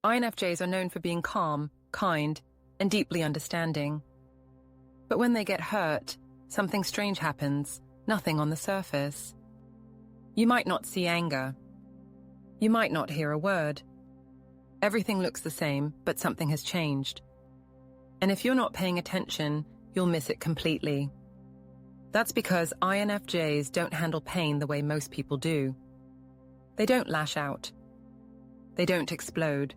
INFJs are known for being calm, kind, and deeply understanding. But when they get hurt, something strange happens, nothing on the surface. You might not see anger. You might not hear a word. Everything looks the same, but something has changed. And if you're not paying attention, you'll miss it completely. That's because INFJs don't handle pain the way most people do. They don't lash out. They don't explode.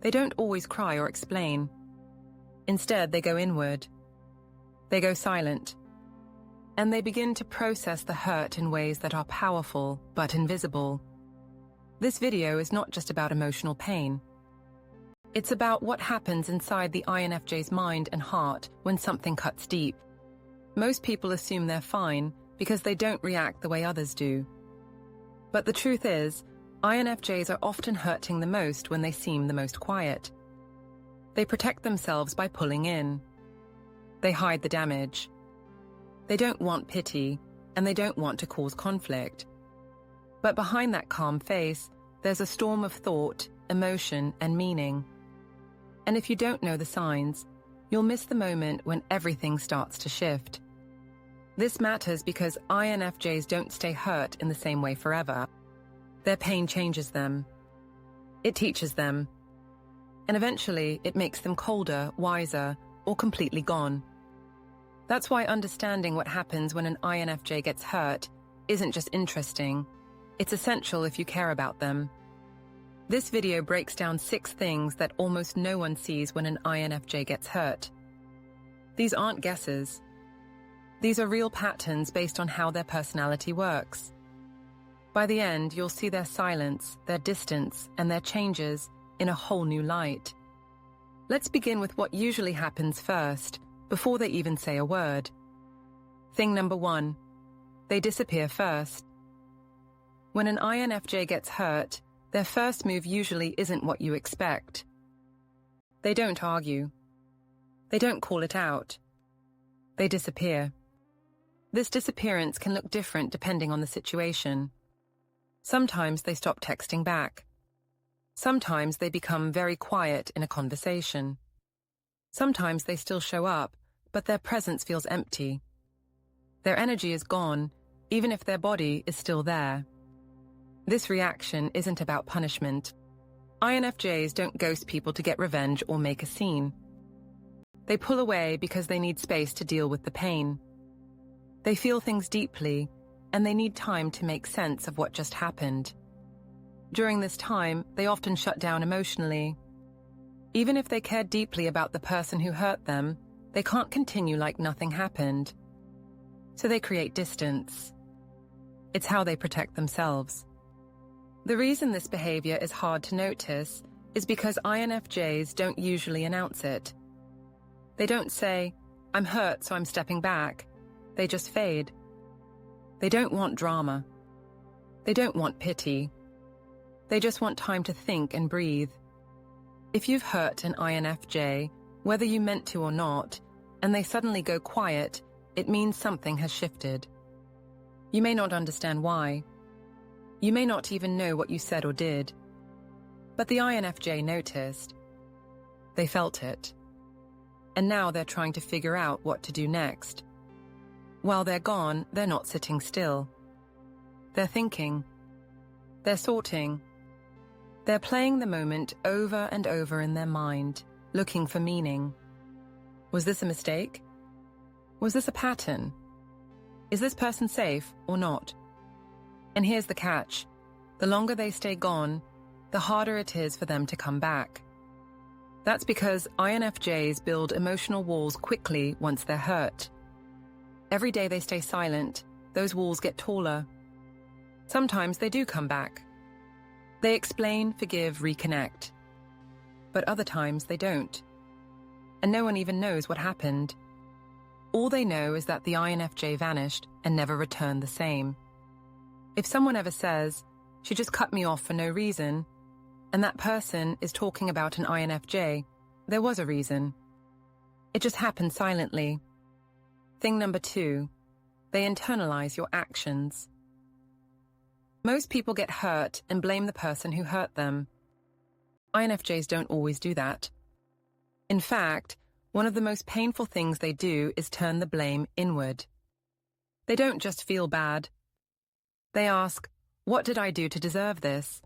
They don't always cry or explain. Instead, they go inward. They go silent. And they begin to process the hurt in ways that are powerful but invisible. This video is not just about emotional pain. It's about what happens inside the INFJ's mind and heart when something cuts deep. Most people assume they're fine because they don't react the way others do. But the truth is, INFJs are often hurting the most when they seem the most quiet. They protect themselves by pulling in. They hide the damage. They don't want pity, and they don't want to cause conflict. But behind that calm face, there's a storm of thought, emotion, and meaning. And if you don't know the signs, you'll miss the moment when everything starts to shift. This matters because INFJs don't stay hurt in the same way forever. Their pain changes them. It teaches them. And eventually, it makes them colder, wiser, or completely gone. That's why understanding what happens when an INFJ gets hurt isn't just interesting. It's essential if you care about them. This video breaks down 6 things that almost no one sees when an INFJ gets hurt. These aren't guesses. These are real patterns based on how their personality works. By the end, you'll see their silence, their distance, and their changes in a whole new light. Let's begin with what usually happens first, before they even say a word. Thing number 1, they disappear first. When an INFJ gets hurt, their first move usually isn't what you expect. They don't argue. They don't call it out. They disappear. This disappearance can look different depending on the situation. Sometimes they stop texting back. Sometimes they become very quiet in a conversation. Sometimes they still show up, but their presence feels empty. Their energy is gone, even if their body is still there. This reaction isn't about punishment. INFJs don't ghost people to get revenge or make a scene. They pull away because they need space to deal with the pain. They feel things deeply, and they need time to make sense of what just happened. During this time, they often shut down emotionally. Even if they care deeply about the person who hurt them, they can't continue like nothing happened. So they create distance. It's how they protect themselves. The reason this behavior is hard to notice is because INFJs don't usually announce it. They don't say, "I'm hurt, so I'm stepping back." They just fade. They don't want drama. They don't want pity. They just want time to think and breathe. If you've hurt an INFJ, whether you meant to or not, and they suddenly go quiet, it means something has shifted. You may not understand why. You may not even know what you said or did. But the INFJ noticed. They felt it. And now they're trying to figure out what to do next. While they're gone, they're not sitting still. They're thinking. They're sorting. They're playing the moment over and over in their mind, looking for meaning. Was this a mistake? Was this a pattern? Is this person safe or not? And here's the catch. The longer they stay gone, the harder it is for them to come back. That's because INFJs build emotional walls quickly once they're hurt. Every day they stay silent, those walls get taller. Sometimes they do come back. They explain, forgive, reconnect. But other times they don't. And no one even knows what happened. All they know is that the INFJ vanished and never returned the same. If someone ever says, "She just cut me off for no reason," and that person is talking about an INFJ, there was a reason. It just happened silently. Thing number 2, they internalize your actions. Most people get hurt and blame the person who hurt them. INFJs don't always do that. In fact, one of the most painful things they do is turn the blame inward. They don't just feel bad. They ask, what did I do to deserve this?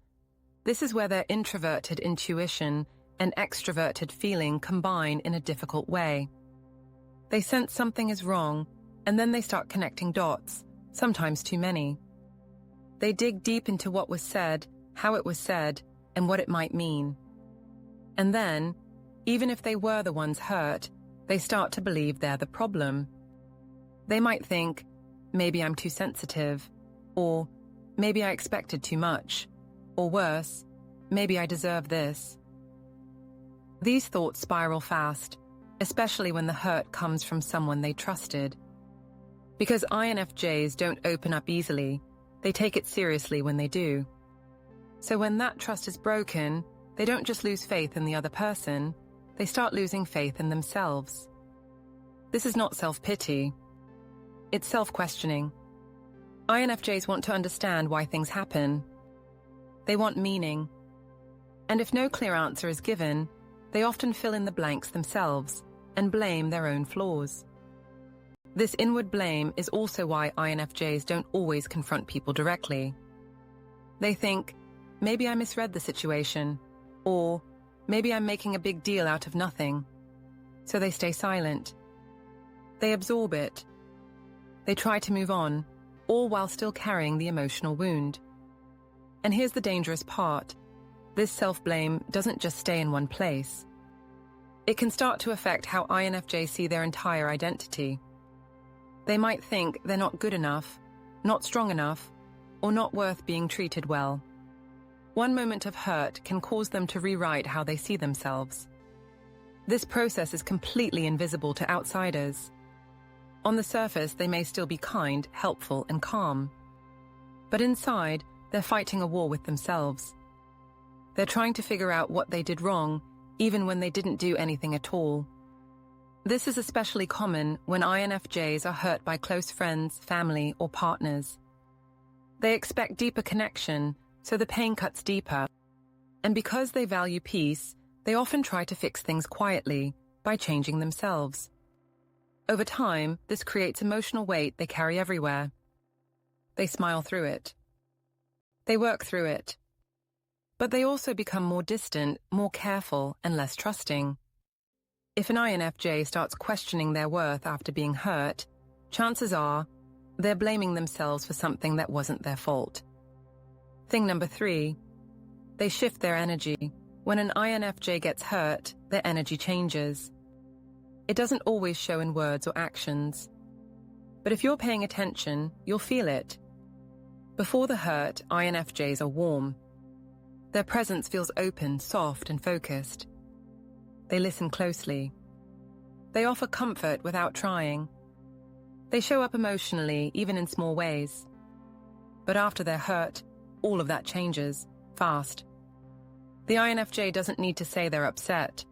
This is where their introverted intuition and extroverted feeling combine in a difficult way. They sense something is wrong, and then they start connecting dots, sometimes too many. They dig deep into what was said, how it was said, and what it might mean. And then, even if they were the ones hurt, they start to believe they're the problem. They might think, maybe I'm too sensitive, or maybe I expected too much, or worse, maybe I deserve this. These thoughts spiral fast, especially when the hurt comes from someone they trusted. Because INFJs don't open up easily, they take it seriously when they do. So when that trust is broken, they don't just lose faith in the other person, they start losing faith in themselves. This is not self-pity. It's self-questioning. INFJs want to understand why things happen. They want meaning. And if no clear answer is given, they often fill in the blanks themselves and blame their own flaws. This inward blame is also why INFJs don't always confront people directly. They think, maybe I misread the situation, or maybe I'm making a big deal out of nothing. So they stay silent. They absorb it. They try to move on, all while still carrying the emotional wound. And here's the dangerous part. This self-blame doesn't just stay in one place. It can start to affect how INFJs see their entire identity. They might think they're not good enough, not strong enough, or not worth being treated well. One moment of hurt can cause them to rewrite how they see themselves. This process is completely invisible to outsiders. On the surface, they may still be kind, helpful, and calm. But inside, they're fighting a war with themselves. They're trying to figure out what they did wrong, even when they didn't do anything at all. This is especially common when INFJs are hurt by close friends, family, or partners. They expect deeper connection, so the pain cuts deeper. And because they value peace, they often try to fix things quietly by changing themselves. Over time, this creates emotional weight they carry everywhere. They smile through it. They work through it. But they also become more distant, more careful, and less trusting. If an INFJ starts questioning their worth after being hurt, chances are they're blaming themselves for something that wasn't their fault. Thing number 3, they shift their energy. When an INFJ gets hurt, their energy changes. It doesn't always show in words or actions. But if you're paying attention, you'll feel it. Before the hurt, INFJs are warm. Their presence feels open, soft, and focused. They listen closely. They offer comfort without trying. They show up emotionally, even in small ways. But after they're hurt, all of that changes, fast. The INFJ doesn't need to say they're upset.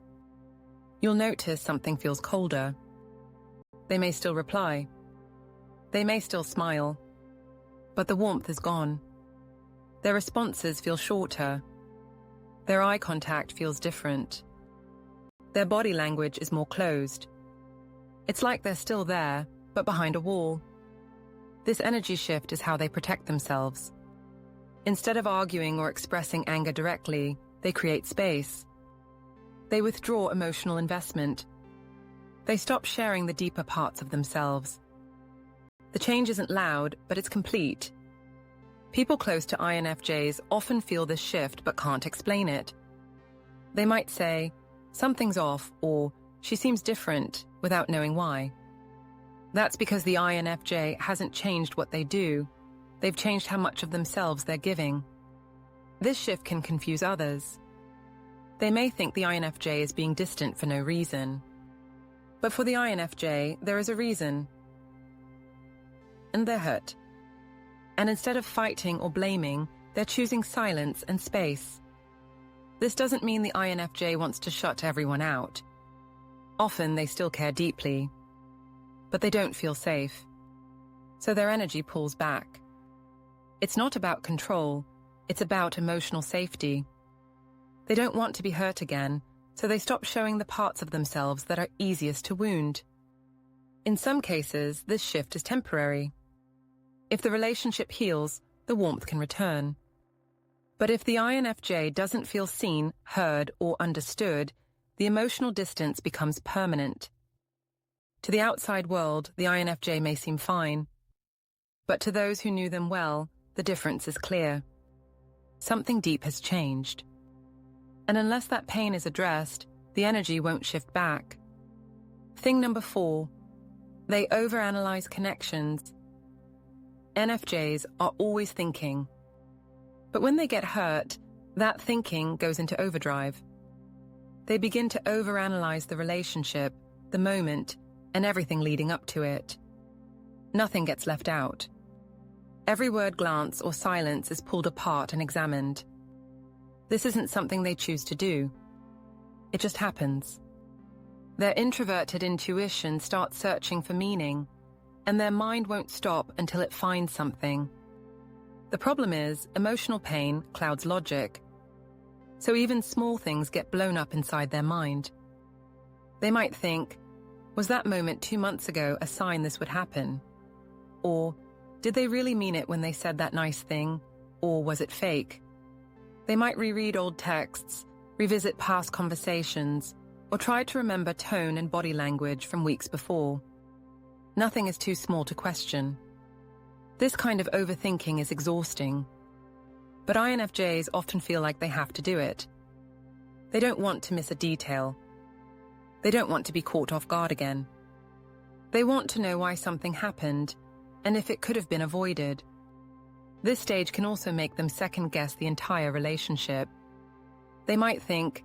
You'll notice something feels colder. They may still reply. They may still smile. But the warmth is gone. Their responses feel shorter. Their eye contact feels different. Their body language is more closed. It's like they're still there, but behind a wall. This energy shift is how they protect themselves. Instead of arguing or expressing anger directly, they create space. They withdraw emotional investment. They stop sharing the deeper parts of themselves. The change isn't loud, but it's complete. People close to INFJs often feel this shift but can't explain it. They might say, "Something's off," or "She seems different," without knowing why. That's because the INFJ hasn't changed what they do. They've changed how much of themselves they're giving. This shift can confuse others. They may think the INFJ is being distant for no reason. But for the INFJ, there is a reason. And they're hurt. And instead of fighting or blaming, they're choosing silence and space. This doesn't mean the INFJ wants to shut everyone out. Often they still care deeply. But they don't feel safe. So their energy pulls back. It's not about control, it's about emotional safety. They don't want to be hurt again, so they stop showing the parts of themselves that are easiest to wound. In some cases, this shift is temporary. If the relationship heals, the warmth can return. But if the INFJ doesn't feel seen, heard, or understood, the emotional distance becomes permanent. To the outside world, the INFJ may seem fine, but to those who knew them well, the difference is clear. Something deep has changed. And unless that pain is addressed, the energy won't shift back. Thing number 4, they overanalyze connections. NFJs are always thinking. But when they get hurt, that thinking goes into overdrive. They begin to overanalyze the relationship, the moment, and everything leading up to it. Nothing gets left out. Every word, glance, or silence is pulled apart and examined. This isn't something they choose to do. It just happens. Their introverted intuition starts searching for meaning, and their mind won't stop until it finds something. The problem is, emotional pain clouds logic. So even small things get blown up inside their mind. They might think, was that moment 2 months ago a sign this would happen? Or, did they really mean it when they said that nice thing? Or was it fake? They might reread old texts, revisit past conversations, or try to remember tone and body language from weeks before. Nothing is too small to question. This kind of overthinking is exhausting. But INFJs often feel like they have to do it. They don't want to miss a detail. They don't want to be caught off guard again. They want to know why something happened, and if it could have been avoided. This stage can also make them second-guess the entire relationship. They might think,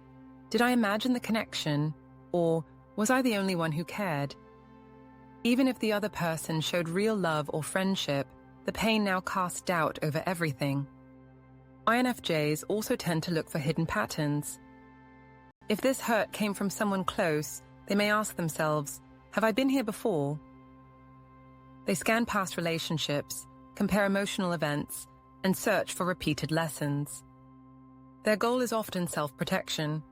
did I imagine the connection, or was I the only one who cared? Even if the other person showed real love or friendship, the pain now casts doubt over everything. INFJs also tend to look for hidden patterns. If this hurt came from someone close, they may ask themselves, have I been here before? They scan past relationships, compare emotional events, and search for repeated lessons. Their goal is often self-protection,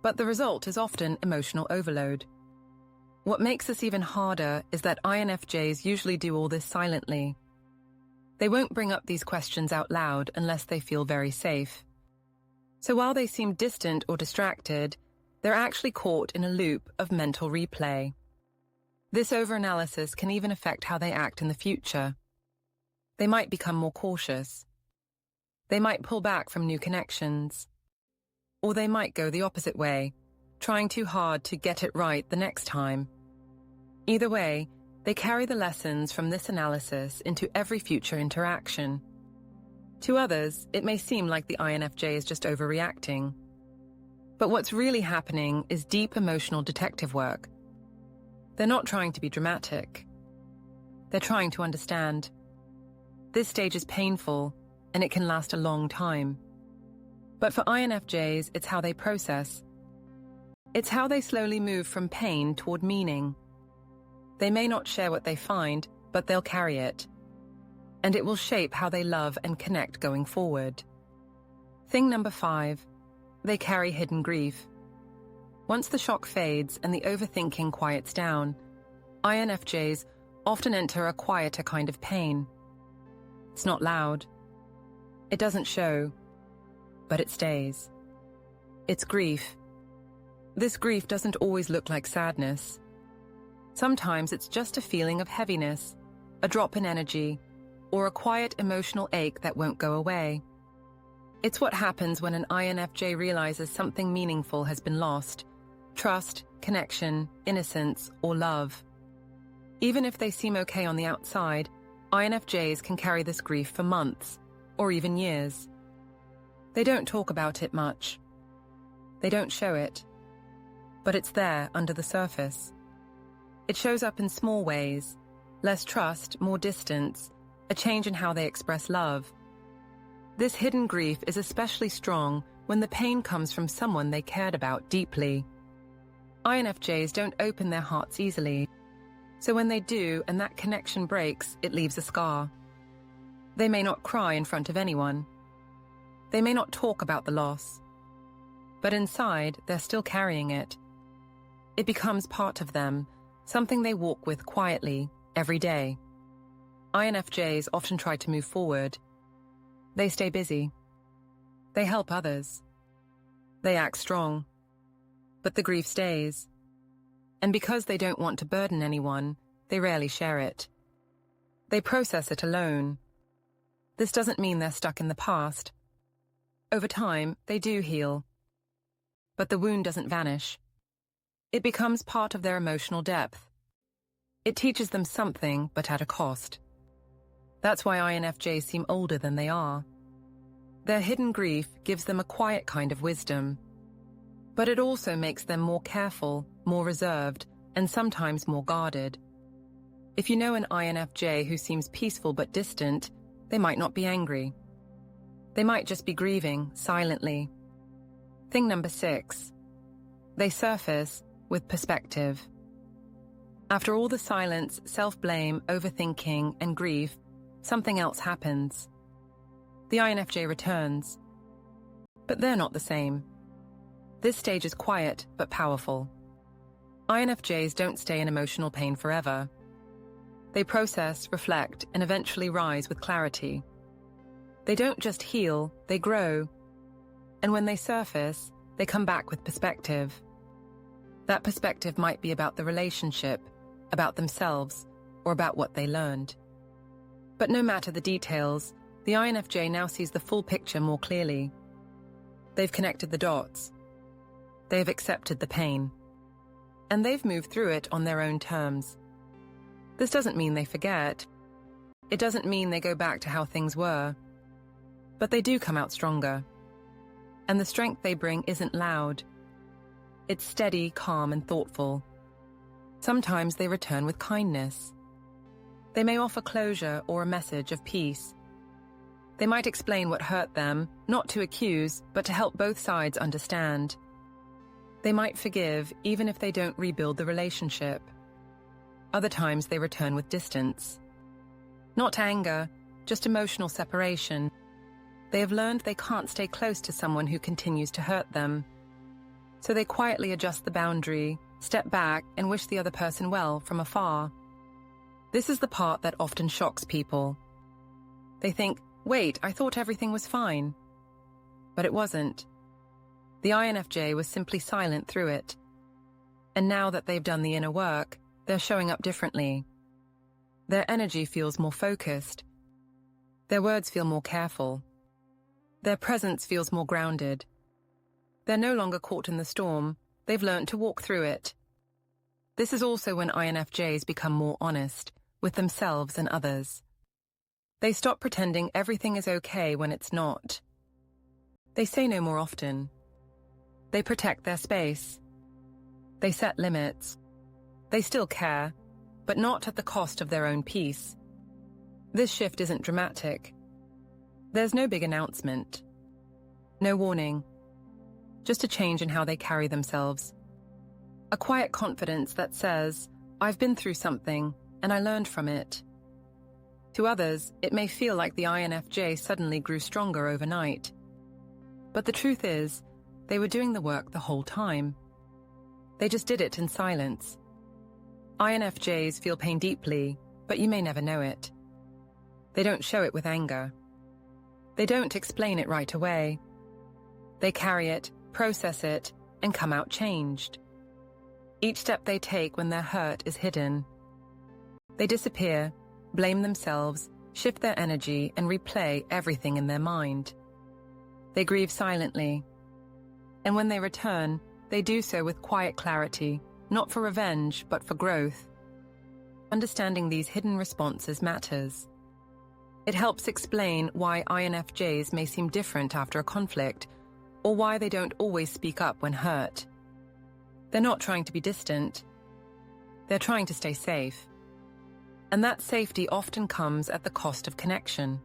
but the result is often emotional overload. What makes this even harder is that INFJs usually do all this silently. They won't bring up these questions out loud unless they feel very safe. So while they seem distant or distracted, they're actually caught in a loop of mental replay. This overanalysis can even affect how they act in the future. They might become more cautious. They might pull back from new connections. Or they might go the opposite way, trying too hard to get it right the next time. Either way, they carry the lessons from this analysis into every future interaction. To others, it may seem like the INFJ is just overreacting. But what's really happening is deep emotional detective work. They're not trying to be dramatic. They're trying to understand. This stage is painful, and it can last a long time. But for INFJs, it's how they process. It's how they slowly move from pain toward meaning. They may not share what they find, but they'll carry it. And it will shape how they love and connect going forward. Thing number 5, they carry hidden grief. Once the shock fades and the overthinking quiets down, INFJs often enter a quieter kind of pain. It's not loud. It doesn't show, but it stays. It's grief. This grief doesn't always look like sadness. Sometimes it's just a feeling of heaviness, a drop in energy, or a quiet emotional ache that won't go away. It's what happens when an INFJ realizes something meaningful has been lost: trust, connection, innocence, or love. Even if they seem okay on the outside, INFJs can carry this grief for months, or even years. They don't talk about it much. They don't show it. But it's there under the surface. It shows up in small ways: less trust, more distance, a change in how they express love. This hidden grief is especially strong when the pain comes from someone they cared about deeply. INFJs don't open their hearts easily, so when they do and that connection breaks, it leaves a scar. They may not cry in front of anyone. They may not talk about the loss. but inside they're still carrying it. It becomes part of them, something they walk with quietly, every day. INFJs often try to move forward. They stay busy. They help others. They act strong. But the grief stays. And because they don't want to burden anyone, they rarely share it. They process it alone. This doesn't mean they're stuck in the past. Over time, they do heal. But the wound doesn't vanish. It becomes part of their emotional depth. It teaches them something, but at a cost. That's why INFJs seem older than they are. Their hidden grief gives them a quiet kind of wisdom. But it also makes them more careful, more reserved, and sometimes more guarded. If you know an INFJ who seems peaceful but distant, they might not be angry. They might just be grieving, silently. Thing number 6. They surface with perspective. After all the silence, self-blame, overthinking, and grief, something else happens. The INFJ returns. But they're not the same. This stage is quiet but powerful. INFJs don't stay in emotional pain forever. They process, reflect, and eventually rise with clarity. They don't just heal, they grow. And when they surface, they come back with perspective. That perspective might be about the relationship, about themselves, or about what they learned. But no matter the details, the INFJ now sees the full picture more clearly. They've connected the dots. They've accepted the pain. And they've moved through it on their own terms. This doesn't mean they forget. It doesn't mean they go back to how things were. But they do come out stronger. And the strength they bring isn't loud. It's steady, calm, and thoughtful. Sometimes they return with kindness. They may offer closure or a message of peace. They might explain what hurt them, not to accuse, but to help both sides understand. They might forgive even if they don't rebuild the relationship. Other times they return with distance. Not anger, just emotional separation. They have learned they can't stay close to someone who continues to hurt them. So they quietly adjust the boundary, step back, and wish the other person well from afar. This is the part that often shocks people. They think, wait, I thought everything was fine. But it wasn't. The INFJ was simply silent through it. And now that they've done the inner work, they're showing up differently. Their energy feels more focused. Their words feel more careful. Their presence feels more grounded. They're no longer caught in the storm. They've learned to walk through it. This is also when INFJs become more honest with themselves and others. They stop pretending everything is okay when it's not. They say no more often. They protect their space. They set limits. They still care, but not at the cost of their own peace. This shift isn't dramatic. There's no big announcement. No warning. Just a change in how they carry themselves. A quiet confidence that says, I've been through something, and I learned from it. To others, it may feel like the INFJ suddenly grew stronger overnight. But the truth is, they were doing the work the whole time. They just did it in silence. INFJs feel pain deeply, but you may never know it. They don't show it with anger. They don't explain it right away. They carry it, process it, and come out changed. Each step they take when they're hurt is hidden. They disappear, blame themselves, shift their energy, and replay everything in their mind. They grieve silently. And when they return, they do so with quiet clarity, not for revenge, but for growth. Understanding these hidden responses matters. It helps explain why INFJs may seem different after a conflict, or why they don't always speak up when hurt. They're not trying to be distant. They're trying to stay safe. And that safety often comes at the cost of connection.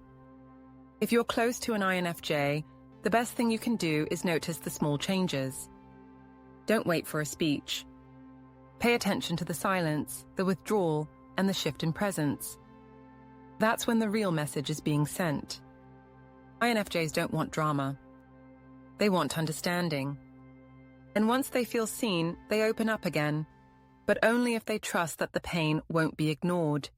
If you're close to an INFJ, the best thing you can do is notice the small changes. Don't wait for a speech. Pay attention to the silence, the withdrawal, and the shift in presence. That's when the real message is being sent. INFJs don't want drama. They want understanding. And once they feel seen, they open up again, but only if they trust that the pain won't be ignored.